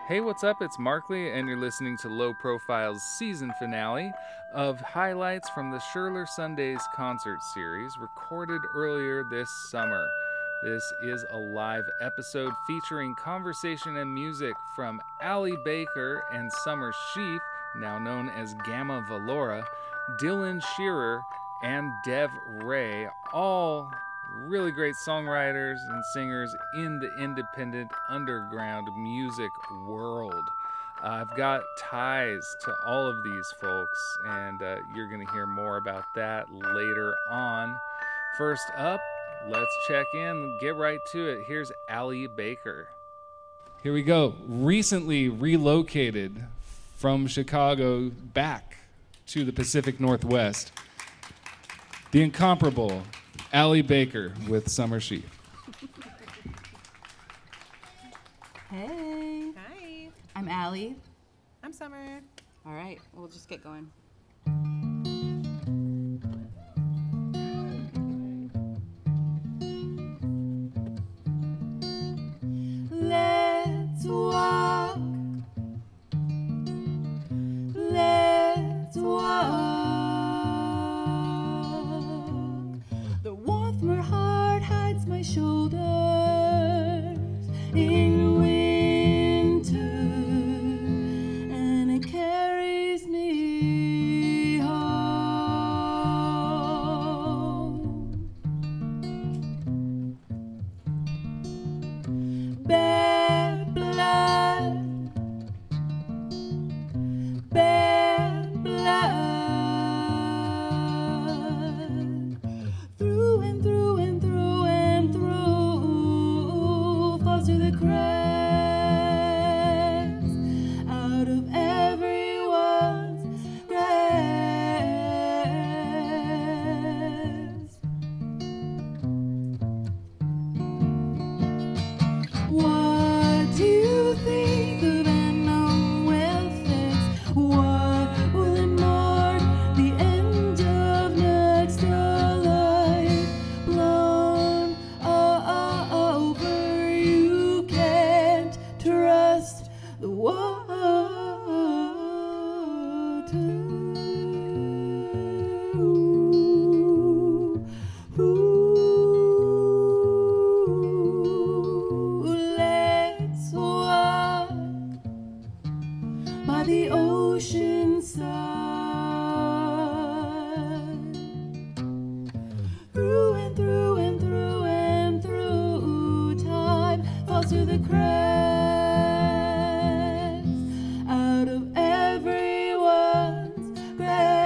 Hey, what's up? It's Markley, and you're listening to Low Profile's season finale of highlights from the Scherler Sundays concert series recorded earlier this summer. This is a live episode featuring conversation and music from Allie Baker and Summer Sheaf, now known as Gamma Valora, Dylan Shearer, and Dev Ray, all really great songwriters and singers in the independent underground music world. I've got ties to all of these folks, and you're going to hear more about that later on. First up, let's check in, get right to it. Here's Allie Baker. Here we go. Recently relocated from Chicago back to the Pacific Northwest, the incomparable Allie Baker with Summer Sheaf. Hey. Hi. I'm Allie. I'm Summer. All right, we'll just get going. Let's walk. Let's walk. The warmth my heart hides my shoulders in winter, and it carries me home. Bad blood, bad blood, through and through and through and through, falls through the cracks out of everyone's grasp. What do you think the venom will fix? What will it mark the end of next life? Blown over, you can't trust the water. Let's walk by the ocean side, through and through and through and through. Time falls through the cracks out of everyone's grasp.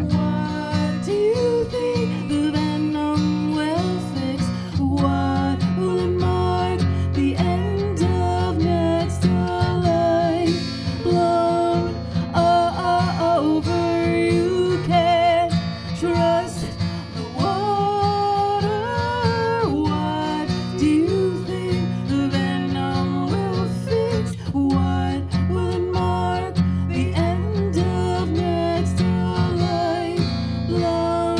What do you think the venom will fix? What will it mark the end of next life? Blown over, you can't trust the water. What do you think the venom will fix? What will it mark the end of next life? Blown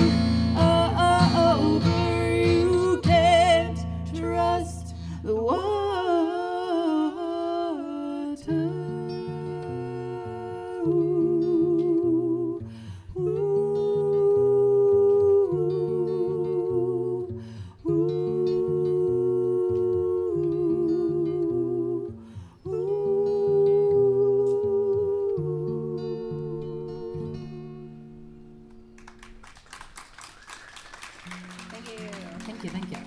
over, you can't trust the water. Thank you. Thank you, thank you.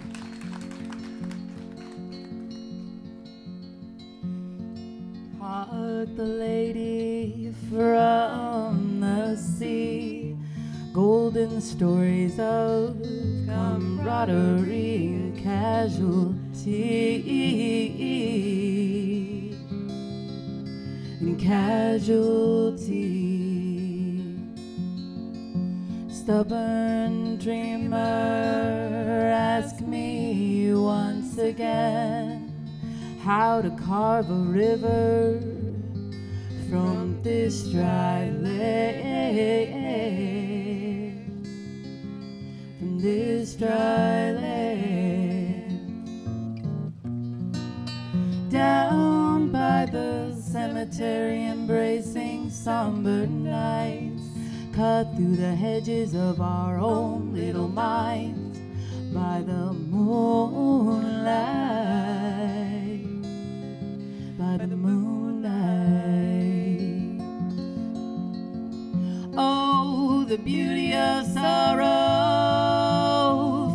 Hark the lady from the sea, golden stories of camaraderie and casualty. And casualty. Stubborn dreamer, ask me once again how to carve a river from this dry lake. this dry land. Down by the cemetery, embracing somber nights, cut through the hedges of our own little minds by the moonlight, by the moonlight. Oh, the beauty of sorrow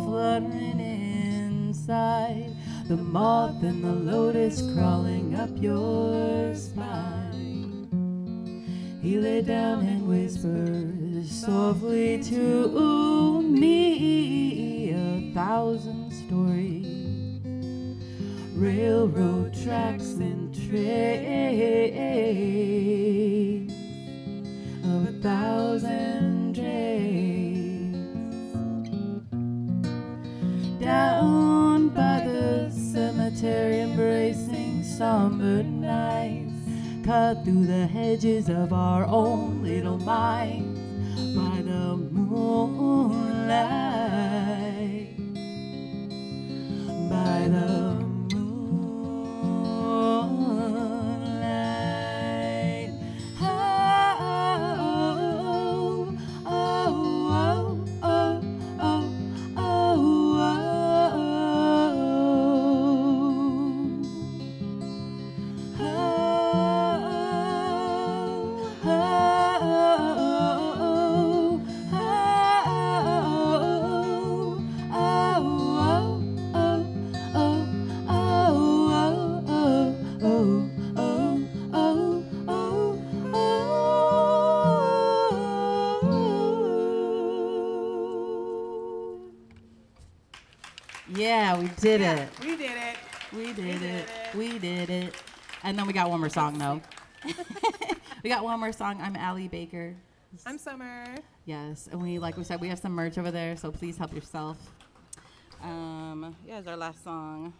fluttering inside, the moth and the lotus crawling up your spine. He lay down and whispered softly to me 1,000 stories, railroad tracks and trains of 1,000 trains. Down by the cemetery, embracing somber nights, cut through the hedges of our own little minds by the moonlight, by the moonlight. Oh, oh, oh, oh, oh, oh, yeah, we did it. We did it. We did it. We did it. And then we got one more song, though. We got one more song. I'm Allie Baker. I'm Summer. Yes, and we, like we said, we have some merch over there, so please help yourself. Here's our last song.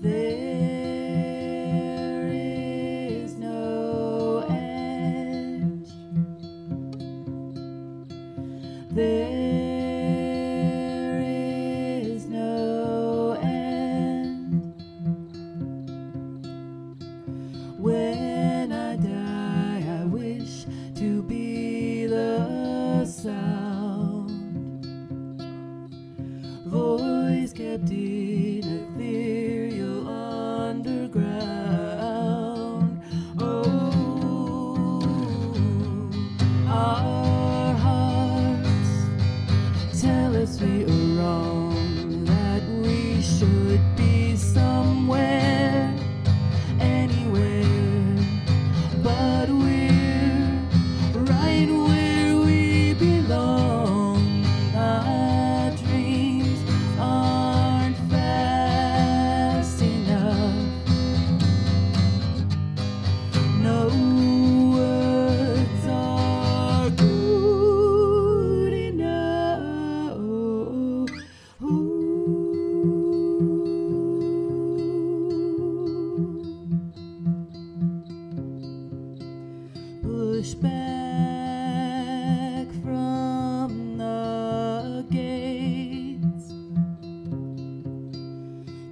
There is no edge. There is no end. When I die, I wish to be the sound, voice kept in ethereal underground. Oh, our hearts tell us we are wrong, that we should be somewhere, anywhere, but we're right where we belong. Our dreams aren't fast enough. No words are good enough. Push back from the gates.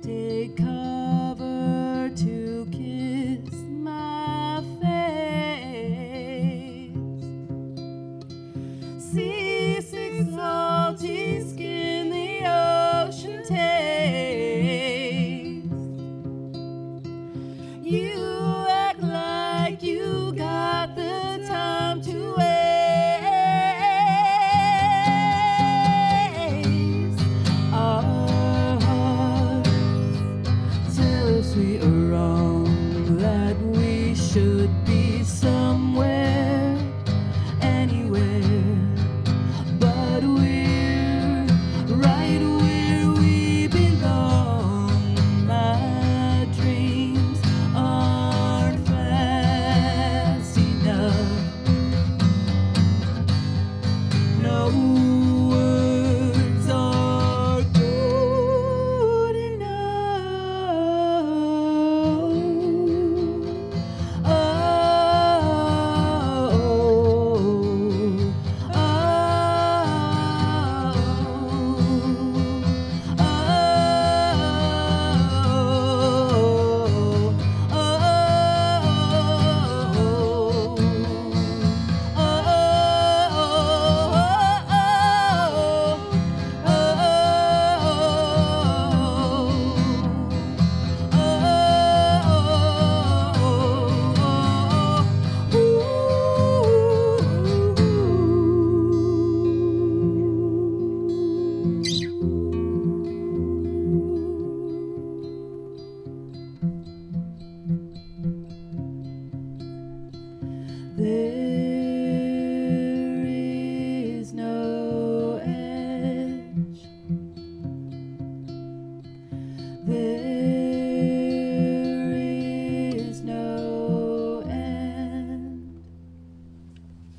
Take cover to kiss my face. Seasick, salty skin, the ocean taste. You act like you got the time to waste. Our hearts tell us we are wrong, that we should be somewhere, anywhere, but we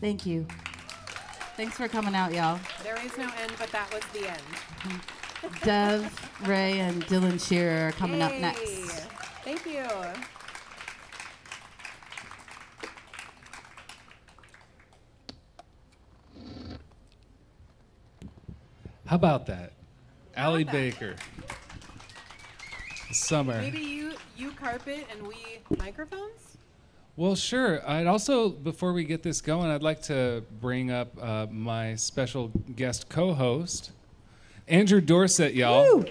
Thank you. Thanks for coming out, y'all. There is no end, but that was the end. Dev, Ray, and Dylan Shearer are coming up Yay. next. Thank you. How about that? Allie Baker. Summer. Maybe you carpet and we microphones? Well, sure. I'd also, before we get this going, I'd like to bring up my special guest co-host, Andrew Dorsett, y'all. Woo!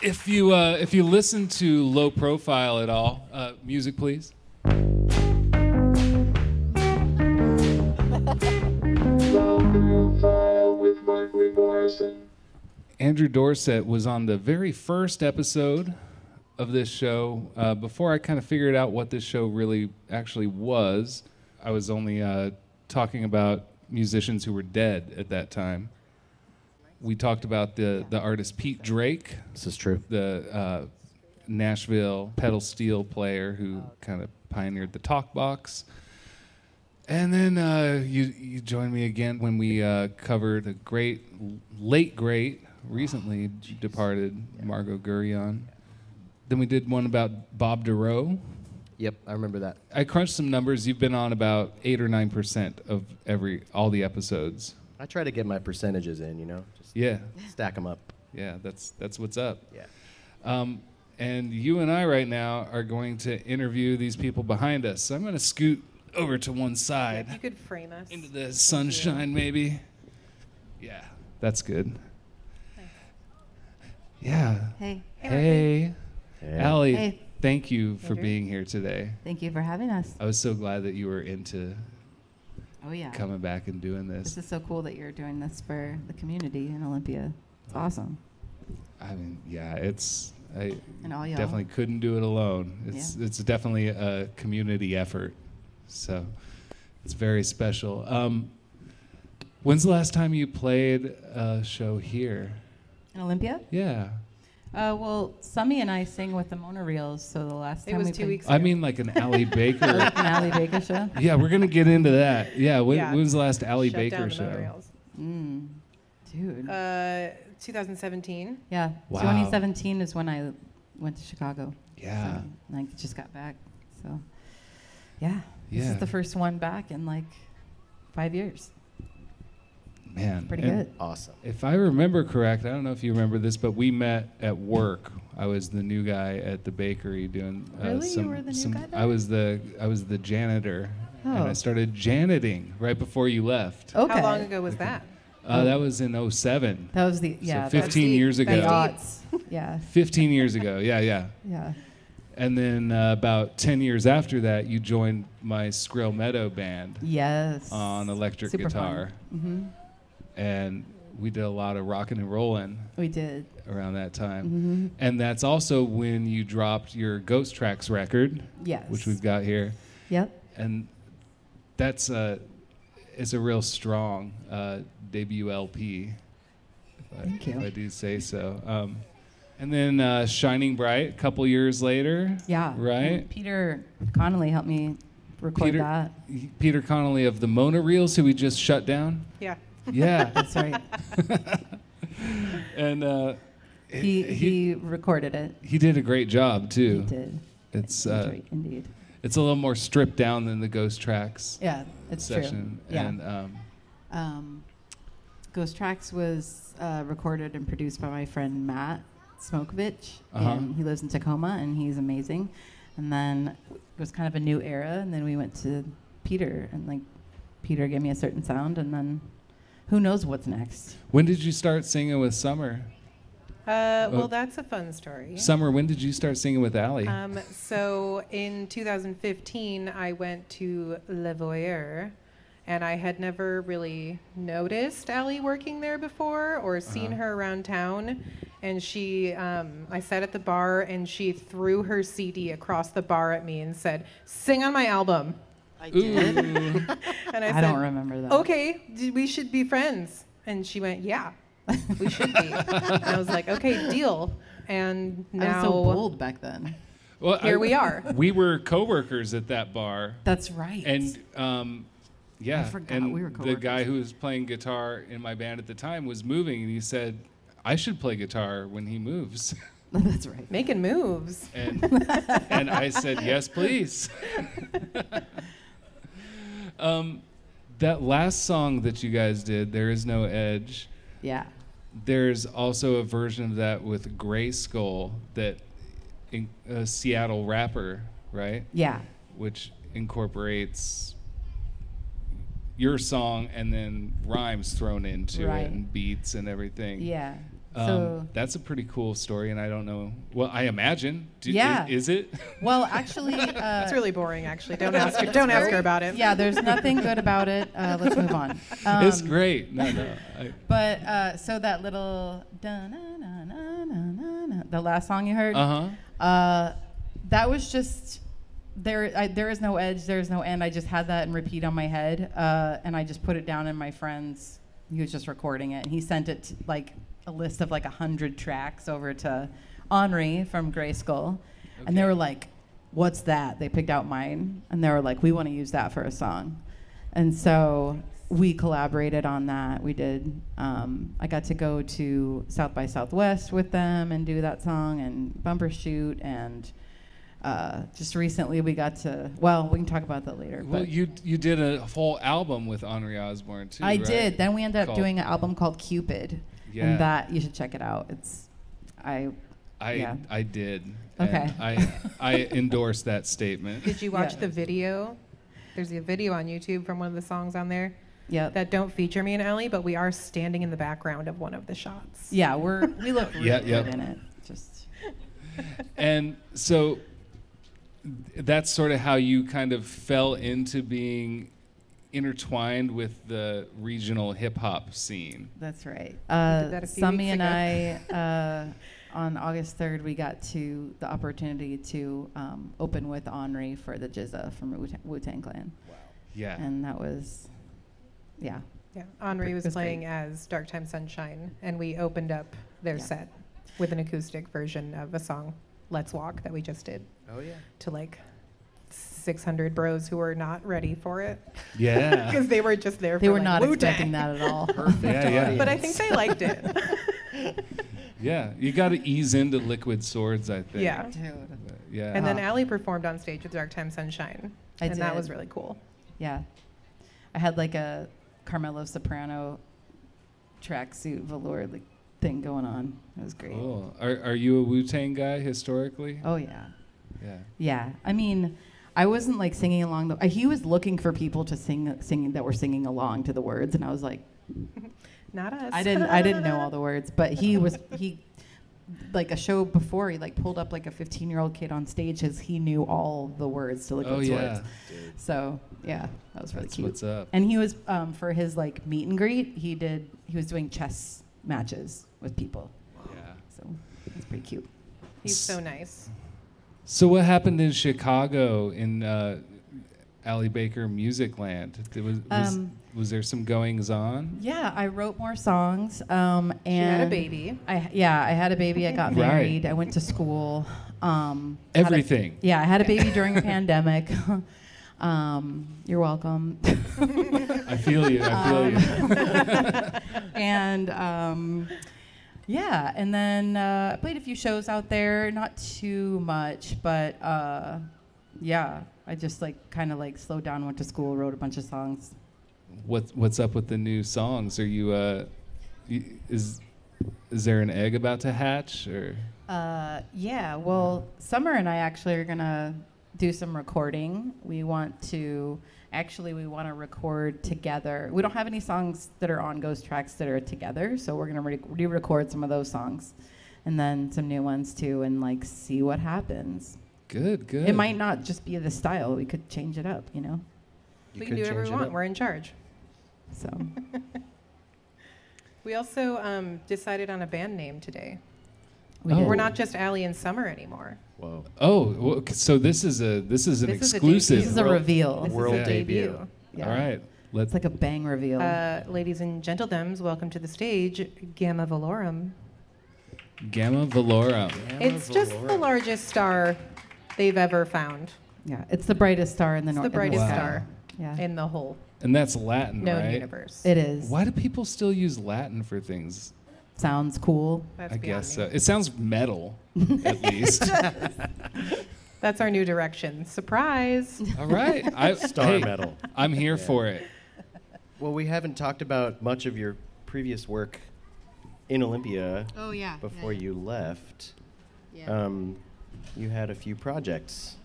If you listen to Low Profile at all, music please. Low Profile with Mark Morrison. Andrew Dorsett was on the very first episode of this show. Before I kind of figured out what this show really actually was, I was only talking about musicians who were dead at that time. We talked about the artist Pete Drake. This is true. The Nashville pedal steel player who kind of pioneered the talk box. And then you joined me again when we covered a late great, recently departed Margot Gurrion. Then we did one about Bob DeRoe. Yep, I remember that. I crunched some numbers. You've been on about 8 or 9% of all the episodes. I try to get my percentages in, just Yeah, stack them up. yeah, that's what's up. Yeah. And you and I right now are going to interview these people behind us. So I'm going to scoot over to one side. If you could frame us. Into the sunshine, maybe. Yeah, that's good. Thanks. Yeah. Hey, Hey. Hey. Allie, Hey. thank you for Andrew. being here today. thank you for having us. I was so glad that you were into Oh, yeah. coming back and doing this. This is so cool that you're doing this for the community in Olympia. It's awesome. I mean, yeah, I And all y'all. definitely couldn't do it alone. It's definitely a community effort. So it's very special. When's the last time you played a show here? In Olympia? Yeah. Well, Summy and I sing with the Monoreels, so the last It time was we 2 played- weeks I ago. mean like an Allie Baker. An Allie Baker show? Yeah, we're going to get into that. Yeah, when Yeah. was the last Allie Shut Baker down the show? monorails. Dude. 2017. Yeah. Wow. 2017 is when I went to Chicago. Yeah. So, and I just got back. So, yeah. This Yeah. is the first one back in like 5 years. Man. Pretty and good. Awesome. If I remember correct, I don't know if you remember this, but we met at work. I was the new guy at the bakery doing Really? You were the new guy there? I was the janitor, and I Oh. started janiting right before you left. Okay. How long ago was that? That was in 07. That was the, yeah. So 15 years ago. The That's aughts. Yeah. 15 years ago. Yeah, yeah. Yeah. And then about 10 years after that, you joined my Skrill Meadow band Yes. on electric Super guitar. Mm-hmm. And we did a lot of rocking and rolling We did. around that time. Mm-hmm. And that's also when you dropped your Ghost Tracks record, Yes. which we've got here. Yep. And that's it's a real strong debut LP, Thank you. if I do say so. And then Shining Bright, a couple years later. Yeah. Right? And Peter Connolly helped me record Peter- that. Peter Connolly of the Monoreels, who we just shut down. Yeah. Yeah. That's right. And He recorded it. he did a great job He too. did. It's That's right, indeed. it's a little more stripped down than the Ghost Tracks Yeah, it's session. true. Yeah. And Ghost Tracks was recorded and produced by my friend Matt Smokovich, Uh-huh. and he lives in Tacoma, and he's amazing. And then it was kind of a new era, and then we went to Peter, and like Peter gave me a certain sound, and then who knows what's next? when did you start singing with Summer? Well, that's a fun story. Summer, when did you start singing with Allie? So in 2015, I went to Le Voyeur, and I had never really noticed Allie working there before or seen her around town. And she, I sat at the bar, and she threw her CD across the bar at me and said, "Sing on my album." I Ooh. And I I said, don't remember that. "Okay, we should be friends." And she went, "Yeah, we should be." And I was like, "Okay, deal." And I now, was so bold back then. Well, here we are. We were coworkers at that bar. That's right. And yeah, I forgot and we were the coworkers. guy who was playing guitar in my band at the time was moving, and he said, I should play guitar when he moves. That's right. Making moves. And and I said, yes, please. That last song that you guys did, There Is No Edge, Yeah. there's also a version of that with Gray Skull, that a Seattle rapper, right? Yeah. Which incorporates your song and then rhymes thrown into Right. it and beats and everything. Yeah. So That's a pretty cool story, and I don't know. Well, I imagine. Yeah. Is it? well, actually, It's really boring, actually. Don't ask her. Don't ask her about it. yeah. There's nothing good about it. Let's move on. It's great. No. But so that little da-na-na-na-na-na, the last song you heard, that was just there is no edge, there is no end. I just had that in repeat on my head, and I just put it down. And my friends, he was just recording it, and he sent it like a list of like 100 tracks over to Henri from Gray Skull, and they were like, "What's that?" They picked out mine, and they were like, "We want to use that for a song," and so we collaborated on that. We did. I got to go to South by Southwest with them and do that song and bumper shoot, and just recently we got to. Well, we can talk about that later. Well, but you did a whole album with Henri Osborne too. I right? did. Then we ended up Called- doing an album called Cupid, Yeah. and that you should check it out. Yeah. I did. Okay. And I endorse that statement. Did you watch Yeah. the video? There's a video on YouTube from one of the songs on there Yeah. that don't feature me and Allie, but we are standing in the background of one of the shots. Yeah, we look really Yeah, good yeah. in it. Just And so that's sort of how you kind of fell into being intertwined with the regional hip hop scene. that's right. that a few Sami weeks and ago. I, on August 3rd, we got to the opportunity to open with Henri for the Jizza from Wu-Tang Clan, Yeah. and that was, yeah. Yeah, Henri was It was playing great. as Dark Time Sunshine, and we opened up their Yeah. set with an acoustic version of a song, Let's Walk, that we just did Oh yeah. to like 600 bros who were not ready for it Yeah. because they were just there They for were like, not Wu-Tang. expecting that at all. Perfect Yeah. audience. But I think they liked it. Yeah. You got to ease into Liquid Swords, I think. Yeah. Dude. Yeah. And then Uh-huh. Allie performed on stage with Dark Time Sunshine. I and that did. was really cool. Yeah. I had like a Carmelo Soprano tracksuit velour like thing going on. It was great. Cool. Are you a Wu-Tang guy historically? Oh yeah. Yeah. Yeah. I mean, I wasn't like singing along he was looking for people to sing that were singing along to the words, and I was like, Not us. I didn't know all the words, but he like a show before, he like pulled up like a 15-year-old kid on stage as he knew all the words to Liquid Oh Swords. yeah. So yeah, that was really That's cute. what's up. And he was for his like meet and greet, he was doing chess matches with people. Yeah. So it's pretty cute. He's so nice. So what happened in Chicago in Allie Baker Music Land? Was there some goings on? Yeah, I wrote more songs. And She had a baby. I had a baby. I got Right. married. I went to school. Everything. I had a baby during a pandemic. You're welcome. I feel you. I feel you. And yeah, and then I played a few shows out there. Not too much, but yeah, I just like kind of like slowed down, went to school, wrote a bunch of songs. What's up with the new songs? Are you is there an egg about to hatch or? Yeah, well, Summer and I actually are gonna do some recording. We want to record together. We don't have any songs that are on Ghost Tracks that are together, so we're gonna re-record some of those songs, and then some new ones too, and like see what happens. Good. It might not just be the style. We could change it up, you know. We can do whatever we want. We're in charge. So We also decided on a band name today. we did. We're not just Allie and Summer anymore. Whoa. Oh, well, so this is an This is a exclusive. This is a World- reveal. This World is a debut. Yeah. All right. It's like a bang reveal. Ladies and gentlemen, welcome to the stage, Gamma Valorum. Gamma Valorum. It's just the largest star they've ever found. Yeah, it's the brightest star in the It's north. the brightest Wow. star Yeah, in the whole And that's Latin, known right? universe. it is. Why do people still use Latin for things? Sounds cool. That's I beyond guess me. so. It sounds metal, at least. That's our new direction. Surprise. All right. Star hey, metal. I'm here Yeah. for it. Well, we haven't talked about much of your previous work in Olympia Oh yeah. before you left. Yeah. You had a few projects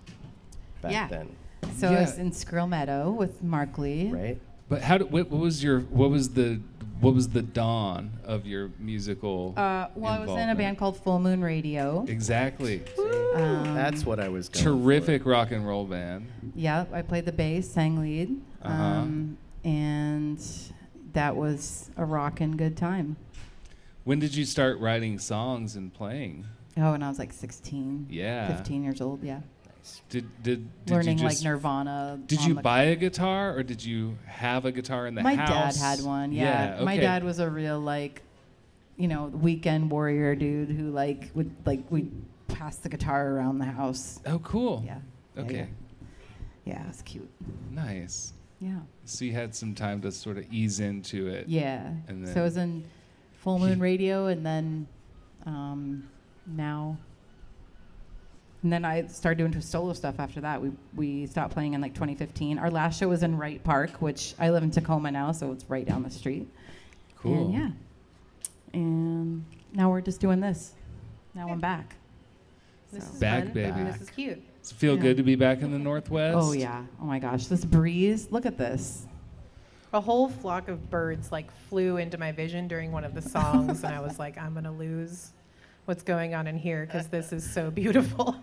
back Yeah. then, So I was Yeah. in Squirrel Meadow with Mark Lee. right? But what was the dawn of your musical? Well, I was in a involvement? band called Full Moon Radio. Exactly. That's what I was going Terrific for. rock and roll band. Yeah, I played the bass, sang lead, Uh-huh. and that was a rockin' good time. When did you start writing songs and playing? Oh, and I was like 16, Yeah. 15 years old. Yeah, Did learning you like just, Nirvana. Did on you the- buy a guitar or did you have a guitar in the My house? dad had one. Yeah, my okay. dad was a real weekend warrior dude who we'd pass the guitar around the house. Oh, cool. Yeah. Okay. Yeah, it's cute. Nice. Yeah. So you had some time to sort of ease into it. Yeah. And So I then- was in Full Moon Radio, and then now. And then I started doing solo stuff after that. We stopped playing in like 2015. Our last show was in Wright Park, which I live in Tacoma now, so it's right down the street. Cool. And yeah. And now we're just doing this. Now I'm back. This So- is Back, fun. baby. This is cute. Does it feel Yeah. good to be back in the Northwest? Oh yeah. Oh my gosh. This breeze. Look at this. A whole flock of birds flew into my vision during one of the songs, and I was like, I'm gonna lose what's going on in here because this is so beautiful.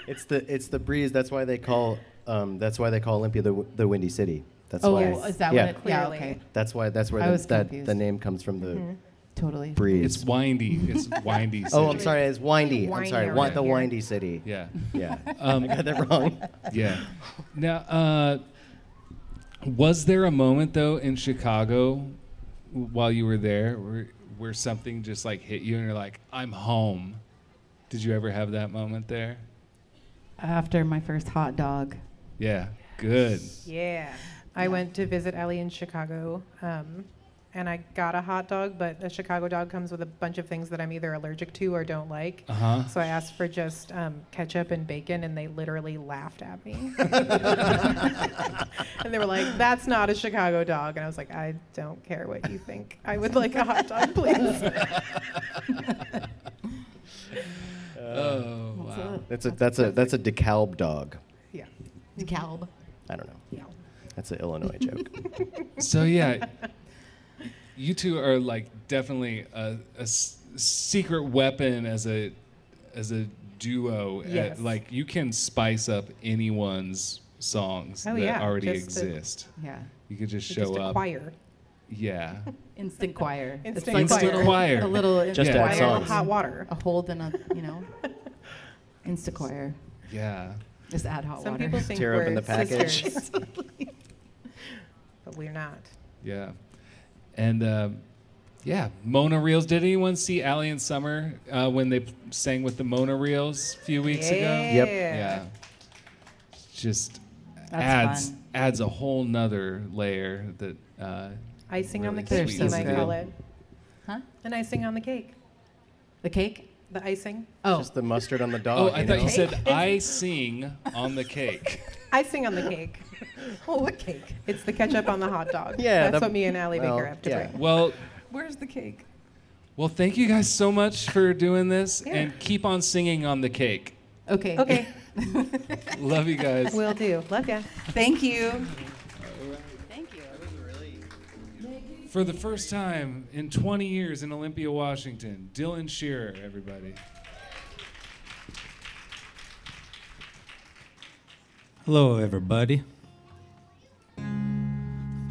It's the breeze. That's why they call Olympia the Windy City. That's Oh, why. is that yeah. what it? Yeah. Clearly. Okay. That's where I was the confused. name comes from. The Totally. breeze. It's windy. It's windy. Oh, I'm city. sorry. It's windy. I'm Windy sorry. around The here. windy city. Yeah. Yeah. I got that wrong. Yeah. Now, was there a moment though in Chicago while you were there where something just hit you and you're like, I'm home? Did you ever have that moment there? After my first hot dog. Yeah. Good. Yeah. I went to visit Ellie in Chicago, and I got a hot dog, but a Chicago dog comes with a bunch of things that I'm either allergic to or don't like. Uh-huh. So I asked for just ketchup and bacon, and they literally laughed at me. And they were like, that's not a Chicago dog. And I was like, I don't care what you think. I would like a hot dog, please. Oh, wow. That's a DeKalb dog. Yeah. DeKalb. I don't know. Yeah. That's an Illinois joke. So yeah, you two are definitely a secret weapon as a duo. Yes. You can spice up anyone's songs Oh, that yeah, already just to- exist. Yeah. You could just It's show just a up. choir. Yeah. Instant choir. Instant It's like choir. little- Choir. A little Just Yeah. add Choir of songs. hot water. a hold and Insta choir. Yeah. Just add hot Some water. people think Tear we're open the package. sisters. But we're not. Yeah. And yeah, Mona Reels. Did anyone see Allie and Summer when they sang with the Mona Reels a few weeks ago? Yep. Yeah. Just That's fun. adds a whole nother layer that Icing on the Really cake, sweet. you They're might so call good. it. Huh? An icing on the cake. The cake? The icing. Oh. Just the mustard on the Oh, dog. I thought you know? said I sing on the cake. Icing on the cake. Oh, what cake? It's the ketchup on the hot dog. Yeah, That's the- what me and Allie well, Baker have to yeah. bring. Well, Where's the cake? thank you guys so much for doing this, Yeah. and keep on singing on the cake. Okay. Okay, Love you guys. will do. Love ya. Thank you. Thank you. For the first time in 20 years in Olympia, Washington, Dylan Shearer, everybody. Hello, everybody.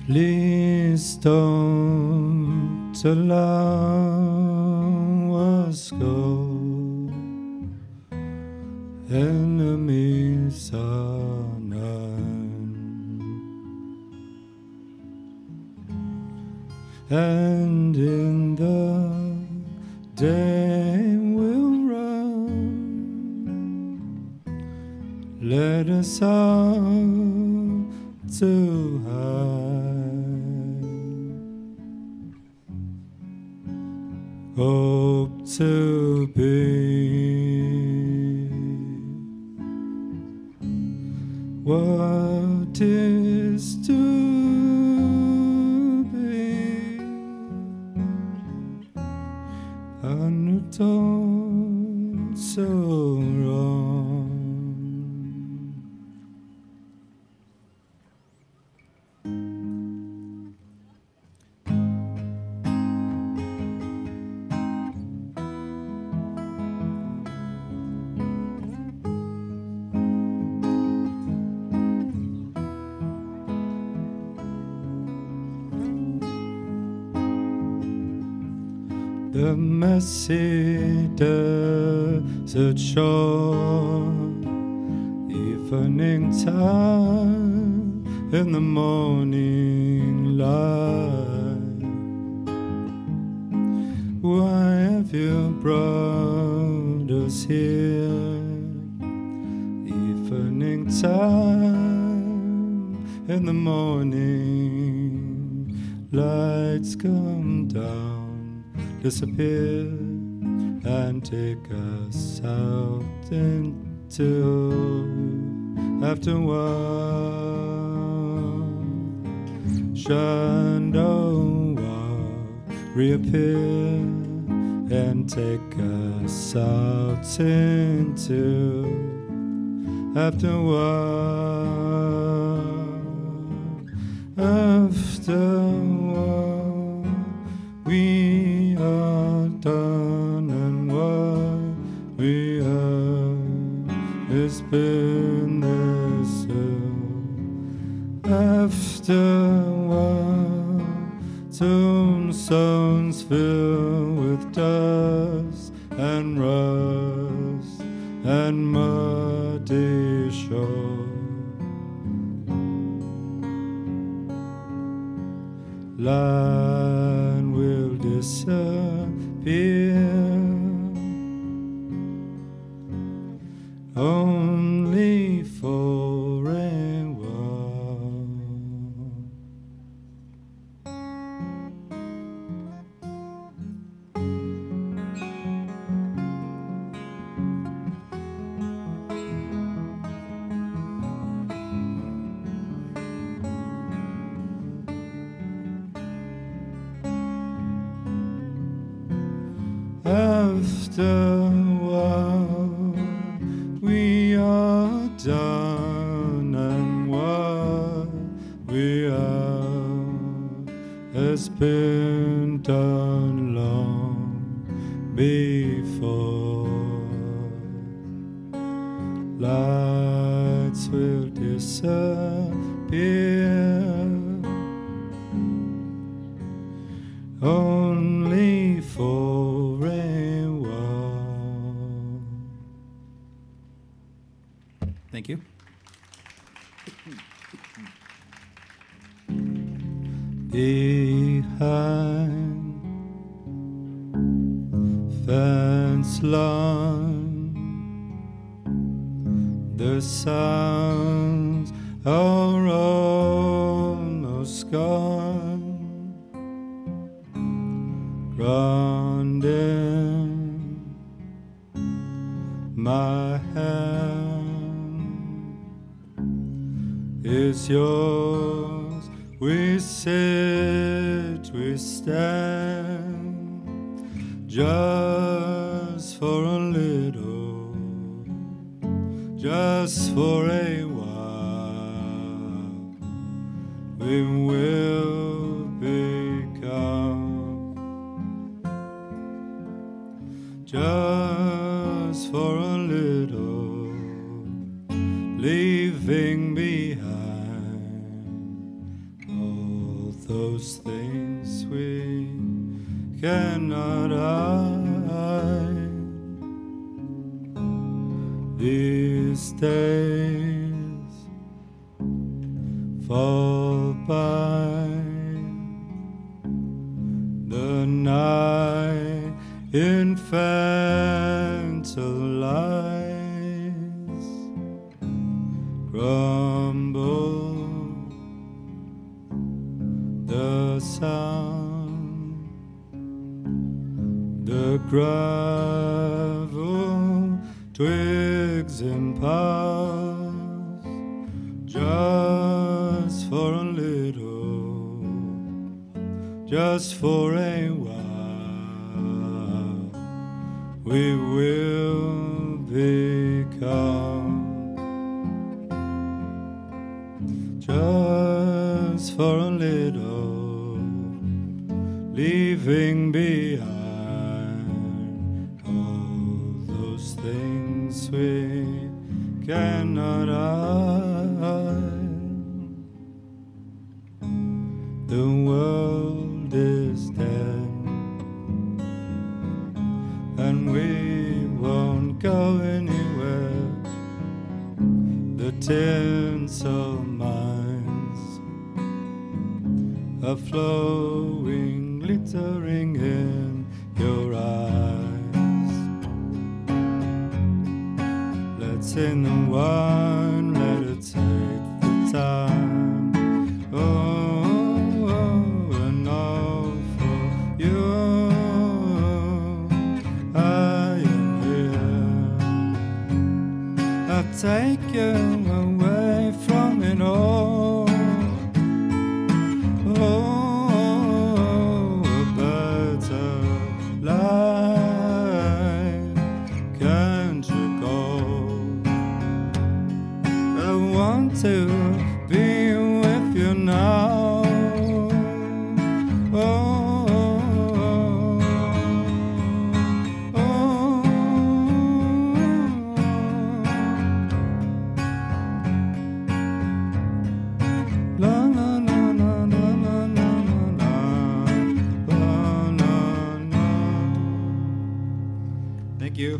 Please don't allow us go. Enemies are none, and in the day we'll run myself to hide. Hope to be what is to be, underdone so wrong. The messy desert shore, evening time in the morning light. Why have you brought us here? Evening time in the morning, lights come down, disappear and take us out into afterward. Shadow reappear and take us out into afterward. Afterward, we are done, and what we have is been this afterward. Tombstones filled with dust and rust and muddy shore. Land will disappear, only for a while. Afterward, we are done, and what we are has been done long before. Lights will disappear, only for a while. Thank you. Behind fence line, the sounds are almost gone. Grounding my hand is yours. We sit, we stand, just for a little, just for a while. We will become just for a little, leaving behind all those things we cannot hide. These days fall by, the night infantile lies the gravel, twigs and paths, just for a little, just for a while, we will become just for a little, leaving behind all those things we cannot hide. The world is dead, and we won't go anywhere. The tinsel mines are flowing, glittering in your eyes. Let's in the wine, let it take the time. Oh, and all for you. I am here. I'll take you away from it all. Oh, a better life, can't you go? I want to be with you now. Oh, oh, la la la la la la la la la la. Thank you.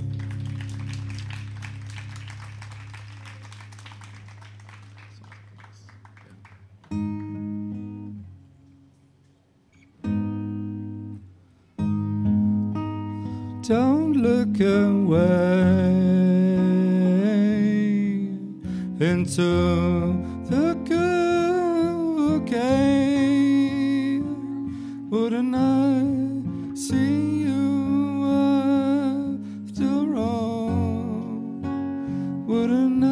Don't look away into the cave. Wouldn't I see you after all? Wouldn't I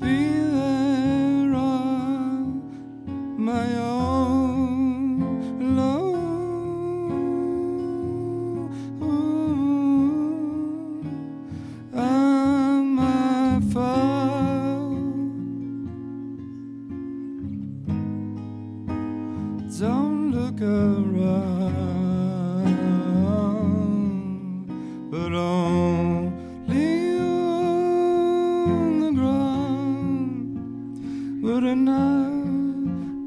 be there on my own alone? I'm my fault. Don't look around, but only on the ground. Wouldn't I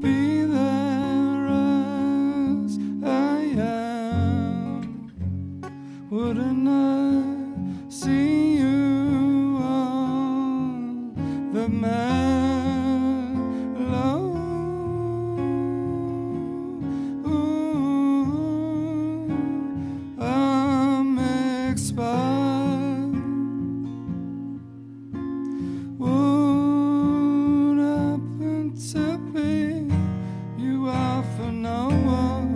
be there as I am? Wouldn't I see you on the mellow? I'm expired. What happened to be? You are for no one.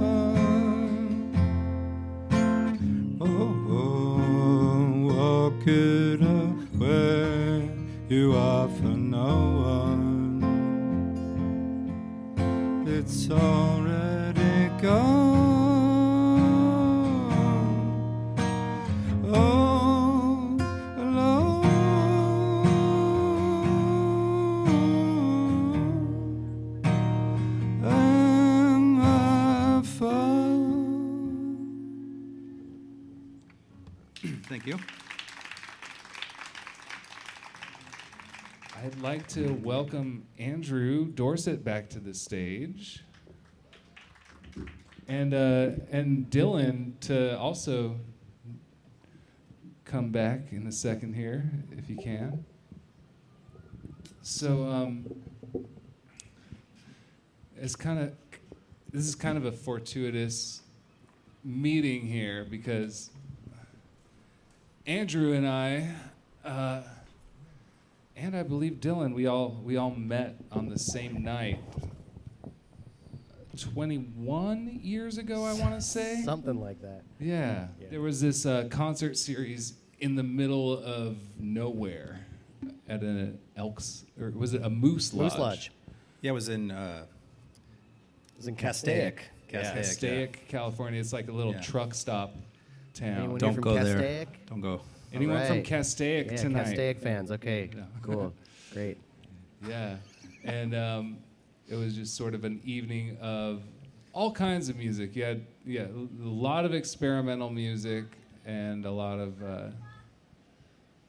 Walk it away. You are for no one. It's already gone. Oh, alone. Am I fault? Thank you. I'd like to welcome Andrew Dorset back to the stage, and Dylan to also come back in a second here, if you can. So this is kind of a fortuitous meeting here because Andrew and I. And I believe Dylan, we all met on the same night 21 years ago, I want to say. Something like that. Yeah. Yeah. There was this concert series in the middle of nowhere at an Elks, or was it a Moose Lodge? Moose Lodge. Yeah, it was in It was in Castaic. Castaic, California. It's like a little Yeah. truck stop town. Anyone here Don't from go Castaic? there. Don't go. Anyone from Alright. Castaic Yeah, tonight? Castaic fans. Okay, Yeah. cool, great. Yeah. And it was just sort of an evening of all kinds of music. You had a lot of experimental music and a lot of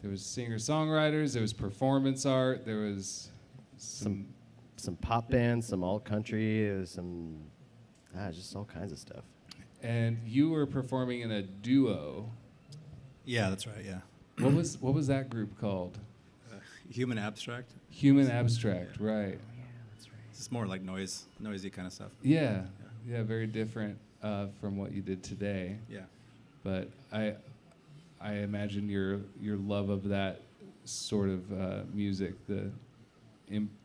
there was singer-songwriters, there was performance art, there was some Some pop bands, some alt country, some just all kinds of stuff. and you were performing in a duo. Yeah, that's right. Yeah. What was that group called? Human Abstract. Human Abstract, right. It's more like noisy kind of stuff. Yeah, very different from what you did today. Yeah. But I imagine your love of that sort of music, the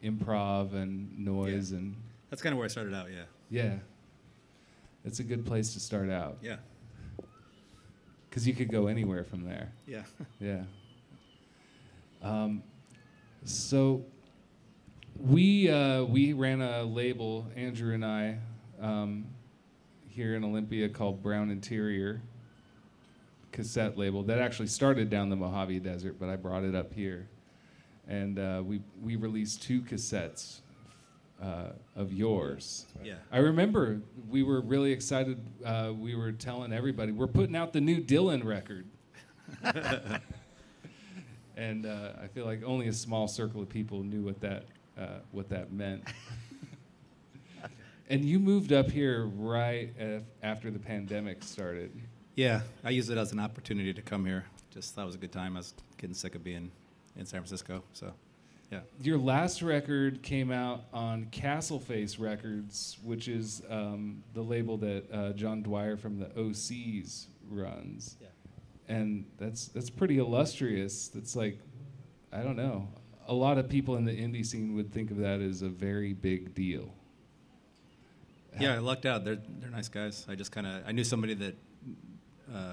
improv and noise, and That's kind of where I started out. Yeah. it's a good place to start out Yeah. because you could go anywhere from there. Yeah. Yeah. So we ran a label, Andrew and I, here in Olympia called Brown Interior cassette label that actually started down the Mojave Desert, but I brought it up here. And we released 2 cassettes of yours. Yeah. I remember we were really excited. We were telling everybody, we're putting out the new Dylan record. And I feel like only a small circle of people knew what that meant. And you moved up here right after the pandemic started. Yeah. I used it as an opportunity to come here. Just thought it was a good time. I was getting sick of being in San Francisco. So, yeah. Your last record came out on Castleface Records, which is the label that John Dwyer from the OCs runs. Yeah. And that's pretty illustrious. That's like, I don't know, a lot of people in the indie scene would think of that as a very big deal. Yeah, I lucked out. They're nice guys. I knew somebody that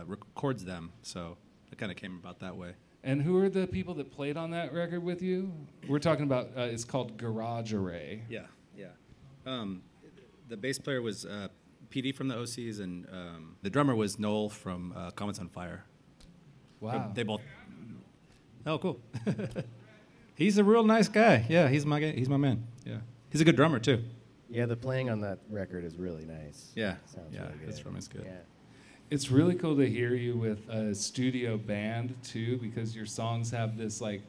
records them, so it kind of came about that way. And who are the people that played on that record with you? We're talking about, it's called Garage Array. Yeah. The bass player was PD from the OCs, and the drummer was Noel from Comets on Fire. Wow. They both. Oh, cool. He's a real nice guy. Yeah, he's my man. Yeah, he's a good drummer too. Yeah, the playing on that record is really nice. Yeah, Sounds yeah, really good. his drum is good. Yeah. It's really cool to hear you with a studio band too, because your songs have this like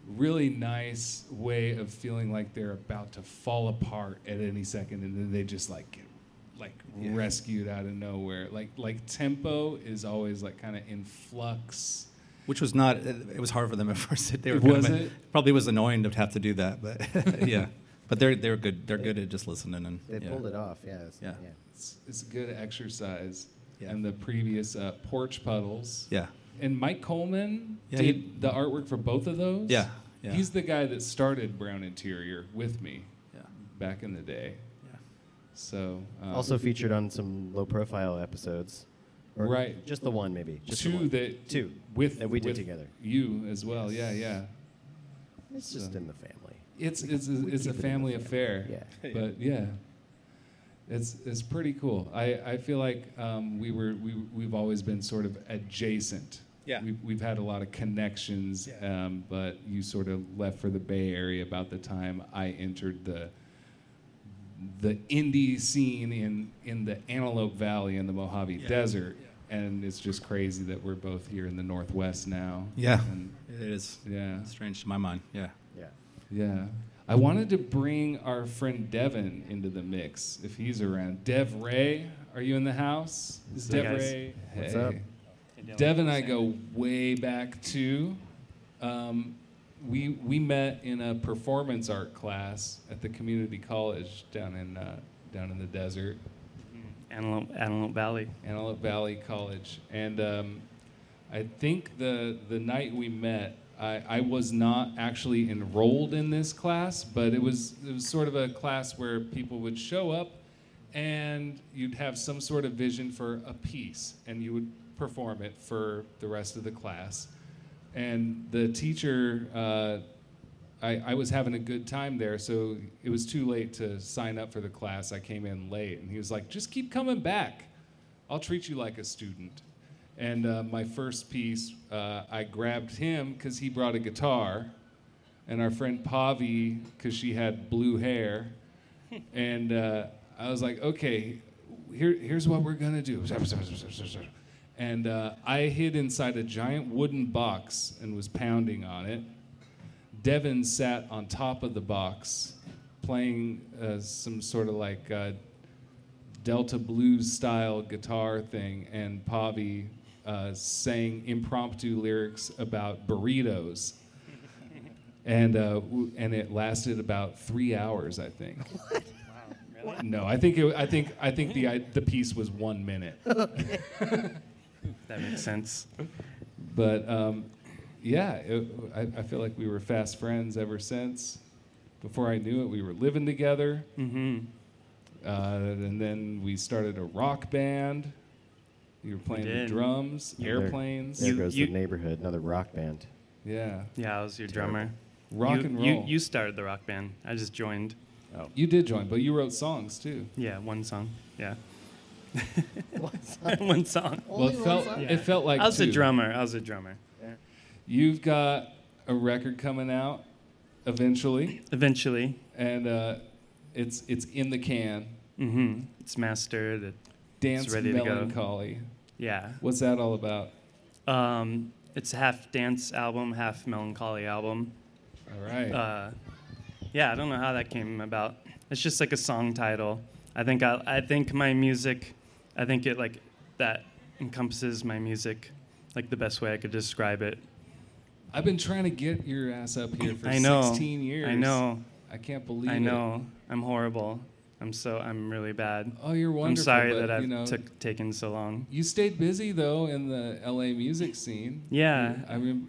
really nice way of feeling like they're about to fall apart at any second, and then they just like get Yeah. rescued out of nowhere. Like tempo is always like kind of in flux. Which was not. It was hard for them at first. They were Was kind of, it? Probably was annoying to have to do that, but yeah. But they're good. They're good at just listening and. They yeah. pulled it off. Yeah. Yeah. It's a good exercise. Yeah. And the previous Porch Puddles. Yeah. And Mike Coleman Yeah, did the artwork for both of those. Yeah. Yeah. He's the guy that started Brown Interior with me Yeah. back in the day. Yeah. So Also featured on some low-profile episodes. Or Right. Just the one, maybe. Just the two one. that Two with that we did with together. You as well. Yeah, yeah. It's just So- in the family. It's a keep it in family the affair. Yeah. But yeah, it's pretty cool. I feel like we've always been sort of adjacent. Yeah. We've had a lot of connections. Yeah. But you sort of left for the Bay Area about the time I entered the indie scene in the Antelope Valley in the Mojave Yeah. Desert. And it's just crazy that we're both here in the Northwest now. Yeah. And It is. yeah. Strange to my mind. Yeah. Yeah. Yeah. I wanted to bring our friend Devin into the mix if he's around. Dev Ray, are you in the house? Is Hey, Dev guys. Ray? What's Hey. up? Dev and I go way back too. We met in a performance art class at the community college down in the desert. Antelope Valley. Antelope Valley College. And I think the night we met, I was not actually enrolled in this class, but it was sort of a class where people would show up and you'd have some sort of vision for a piece, and you would perform it for the rest of the class. And the teacher, I was having a good time there, so it was too late to sign up for the class. I came in late, and he was like, just keep coming back. I'll treat you like a student. And my first piece, I grabbed him because he brought a guitar, and our friend Pavi, because she had blue hair. And I was like, okay, here's what we're gonna do. And I hid inside a giant wooden box and was pounding on it. Devin sat on top of the box playing some sort of like Delta blues style guitar thing, and Pavi sang impromptu lyrics about burritos. And it lasted about 3 hours, I think. Wow, really? No, I think the piece was 1 minute. That makes sense. But yeah, I feel like we were fast friends ever since. Before I knew it, we were living together. Mm-hmm. And then we started a rock band. You were playing the did. drums, airplanes. There goes the neighborhood, another rock band. Yeah. Yeah, I was your drummer. Rock and roll. You started the rock band. I just joined. Oh. You did join, but you wrote songs too. Yeah, one song. Yeah. One song. One song. Well, it felt like I was two. a drummer. You've got a record coming out eventually, Eventually. and it's in the can. Mm-hmm. It's mastered. Dance ready to go. Melancholy. Yeah. What's that all about? It's half dance album, half melancholy album. All right. Yeah, I don't know how that came about. It's just like a song title. I think my music, I think it like that encompasses my music, like the best way I could describe it. I've been trying to get your ass up here for I know. 16 years. I know. I can't believe it. I know. I'm horrible. I'm really bad. Oh, you're wonderful. I'm sorry but, that I've you know, taken so long. You stayed busy though in the LA music scene. Yeah. I mean,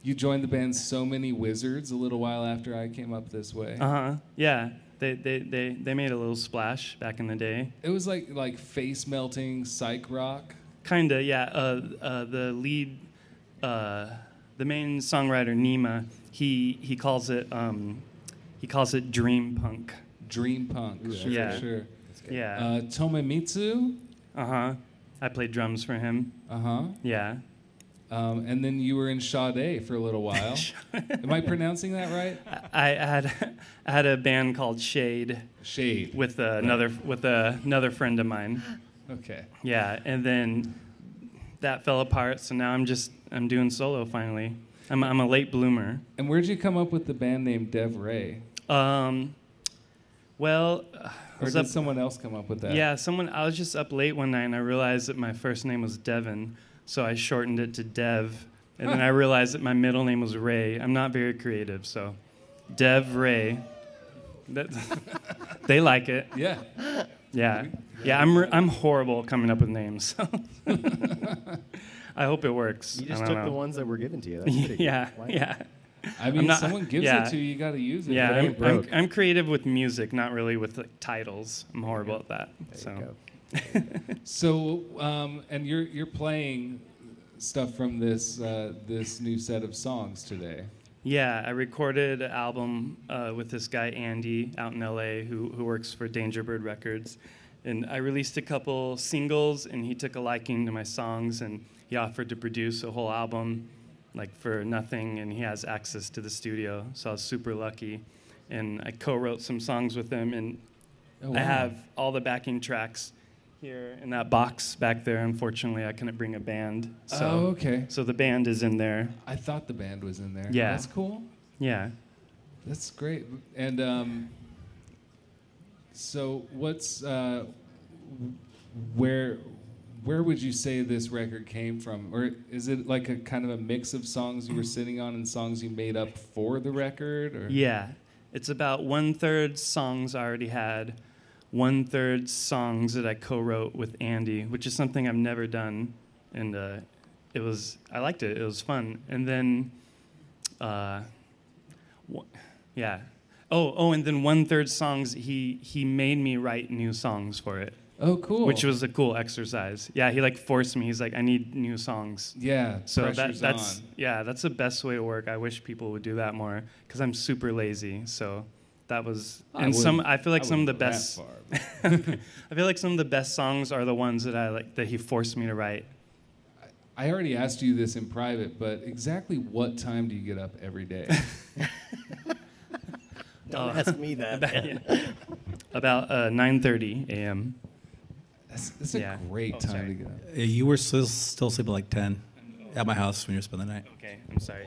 you joined the band So Many Wizards a little while after I came up this way. Yeah. They made a little splash back in the day. It was like face melting psych rock. Kinda, yeah. The lead, the main songwriter Nima, he calls it dream punk. Dream punk. Sure, Yeah. sure. Yeah. Tomomitsu. I played drums for him. Yeah. And then you were in Sade for a little while. Am I pronouncing that right? I had a band called Shade Shade. with another friend of mine. Okay. Yeah, and then that fell apart. So now I'm doing solo finally. I'm a late bloomer. And where'd you come up with the band name Dev Ray? Well, Or did someone else come up with that? Yeah, I was just up late one night and I realized that my first name was Devin, so I shortened it to Dev. And then I realized that my middle name was Ray. I'm not very creative, so Dev Ray. They like it. Yeah. Yeah. Yeah, I'm horrible at coming up with names. I hope it works. You just I don't took the know. ones that were given to you. That's pretty Yeah, good. Why- yeah. I mean, not- someone gives yeah. it to you, you got to use it. Yeah, But it ain't broke. I'm creative with music, not really with like, titles. I'm horrible at that. There you So go. So, and you're playing stuff from this new set of songs today. yeah, I recorded an album with this guy Andy out in LA who works for Danger Bird Records, and I released a couple singles, and he took a liking to my songs, and he offered to produce a whole album, like for nothing, and he has access to the studio, so I was super lucky, and I co-wrote some songs with him, and Oh, wow. I have all the backing tracks here in that box back there. Unfortunately, I couldn't bring a band, so Oh, okay. so the band is in there. I thought the band was in there. Yeah. That's cool. Yeah. That's great. And so what's where would you say this record came from? Or is it like a kind of a mix of songs you were sitting on and songs you made up for the record? Or? Yeah. It's about 1/3 songs I already had, 1/3 songs that I co-wrote with Andy, which is something I've never done, and I liked it. It was fun. And then, yeah, And then 1/3 songs, he made me write new songs for it. Oh, cool. Which was a cool exercise. Yeah, he like forced me. He's like, I need new songs. Yeah, so pressure's that's on. yeah, that's the best way to work. I wish people would do that more because I'm super lazy. So that was I feel like some of the best. I feel like some of the best songs are the ones that he forced me to write. I already asked you this in private, but exactly what time do you get up every day? Don't ask me that. About 9:30 a.m. That's a great time to get up. You were still sleeping like 10 at my house when you were spending the night. Okay, I'm sorry.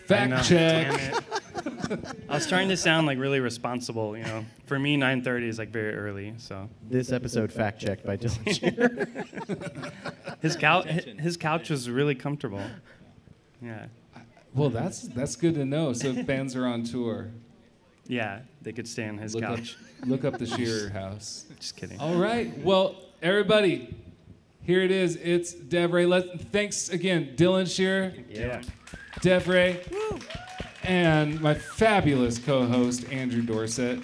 Fact check. Damn it. I was trying to sound like really responsible, you know. For me, 9:30 is like very early. So this episode fact checked by Dylan Shearer. His couch was really comfortable. Yeah. Well, that's good to know. So if bands are on tour, yeah, they could stay on his couch. Look up the Shearer house. Just kidding. All right. Well, everybody, here it is. It's DevRay. Thanks again, Dylan Shearer. Yeah. DevRay. And my fabulous co-host, Andrew Dorsett.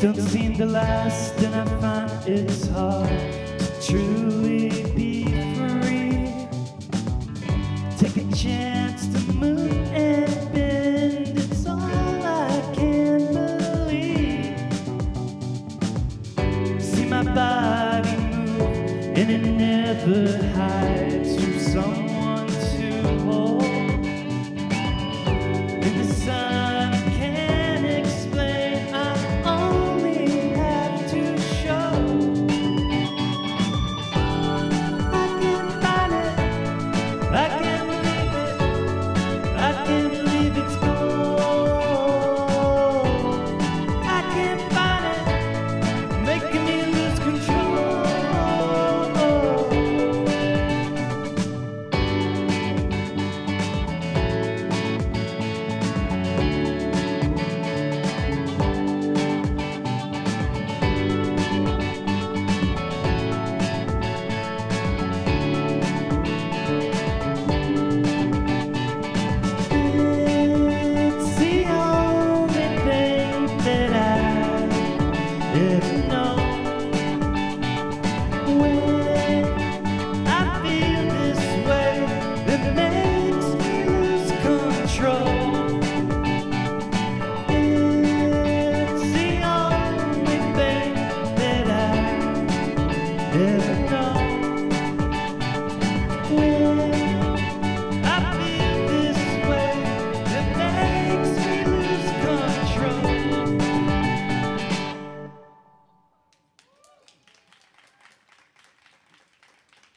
Don't seem to last, and I find it's hard to truly be free. Take a chance to move and bend, it's all I can believe. See my body move, and it never hides from someone to hold. In the sun,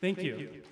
Thank you.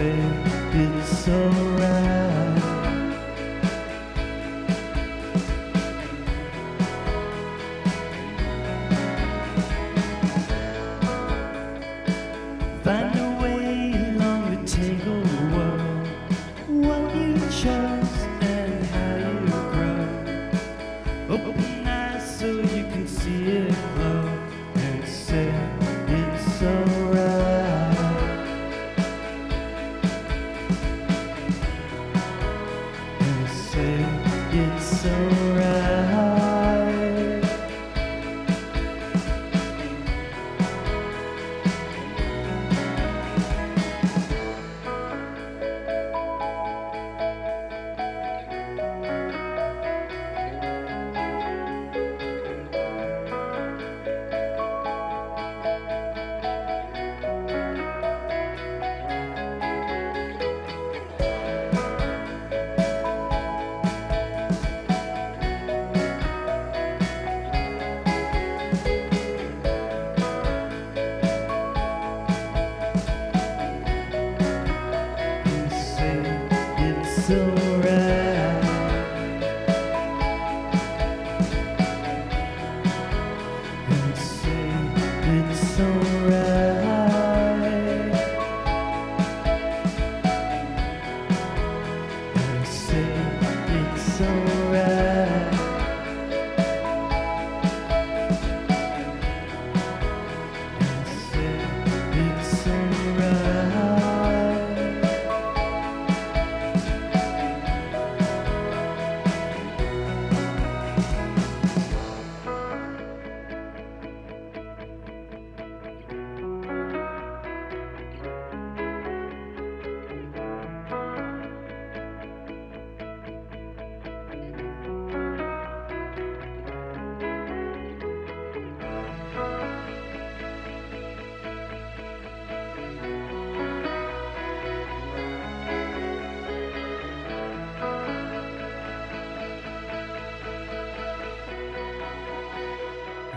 say it's alright. Find a way along the table world, what you chose and how you grow. Open eyes so you can see it glow, and say it's alright. And say it's alright.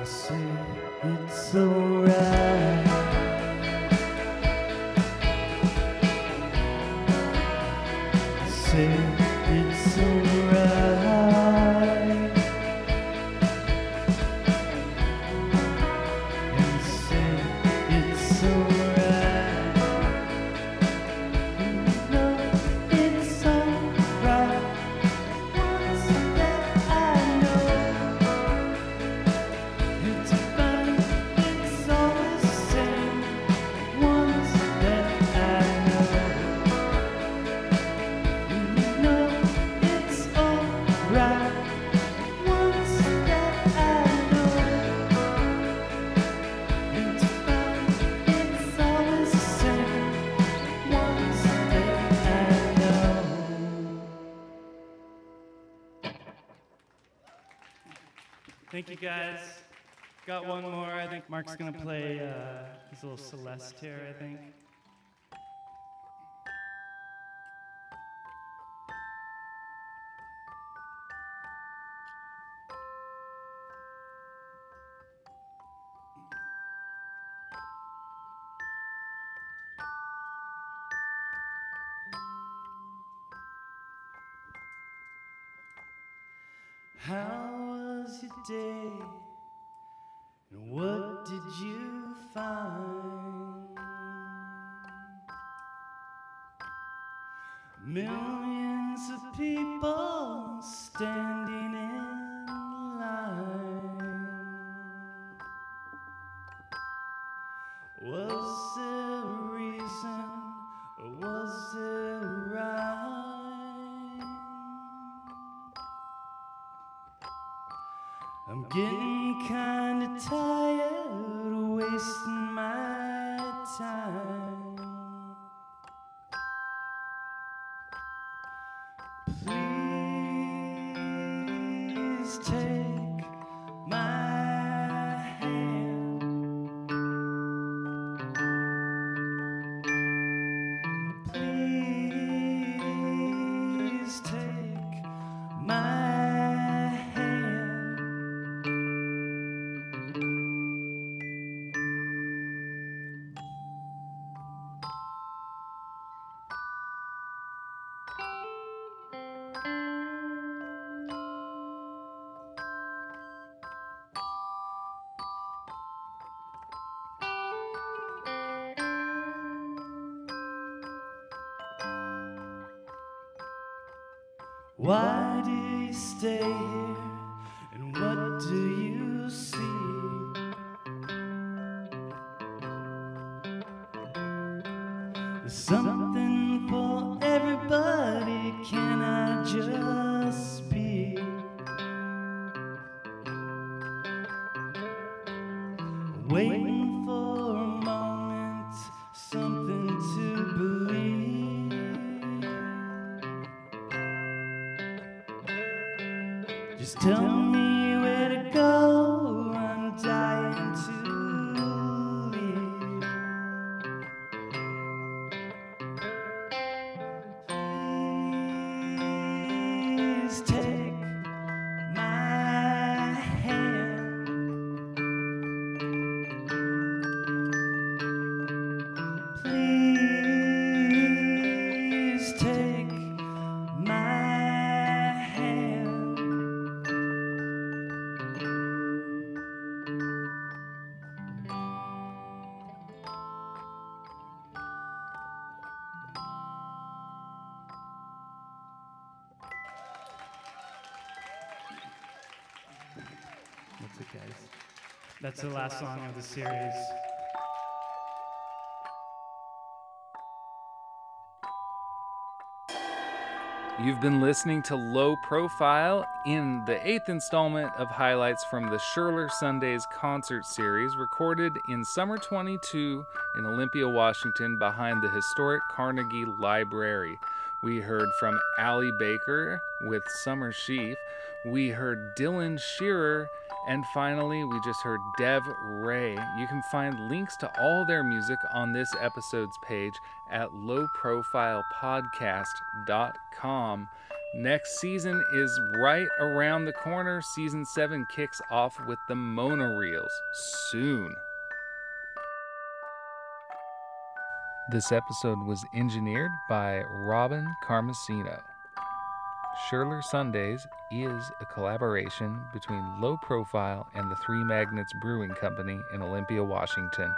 Say it's alright. Say it's alright. And say it's alright. You know it's alright. Once that I know. It's fine, it's always the same. Once that I know, you know it's alright. Once that I know, it's fine, it's always the same. Once that I know. Thank you, guys. Got one more. I think Mark's gonna play his little Celeste here, I think. How was your day? And what did you find? Millions of people standing in line. Was there a reason or was there a rhyme? I'm getting kinda tired of wasting my time. Please take my hand. Please take my hand. Why do you stay here? And what do you see? There's something for everybody. Can I just be? Waiting for a moment, something to believe. Just tell me where to go, I'm dying to leave. Please take my hand. Please take my hand. That's it, guys. That's the last song of the series. You've been listening to Low Profile in the 8th installment of highlights from the Scherler Sundays concert series, recorded in summer 22 in Olympia, Washington, behind the historic Carnegie Library. We heard from Allie Baker with Summer Sheaf. We heard Dylan Shearer. And finally, we just heard Dev Ray. You can find links to all their music on this episode's page at lowprofilepodcast.com. Next season is right around the corner. Season 7 kicks off with the monoreels soon. This episode was engineered by Robin Carmesino. Scherler Sundays is a collaboration between Low Profile and the Three Magnets Brewing Company in Olympia, Washington.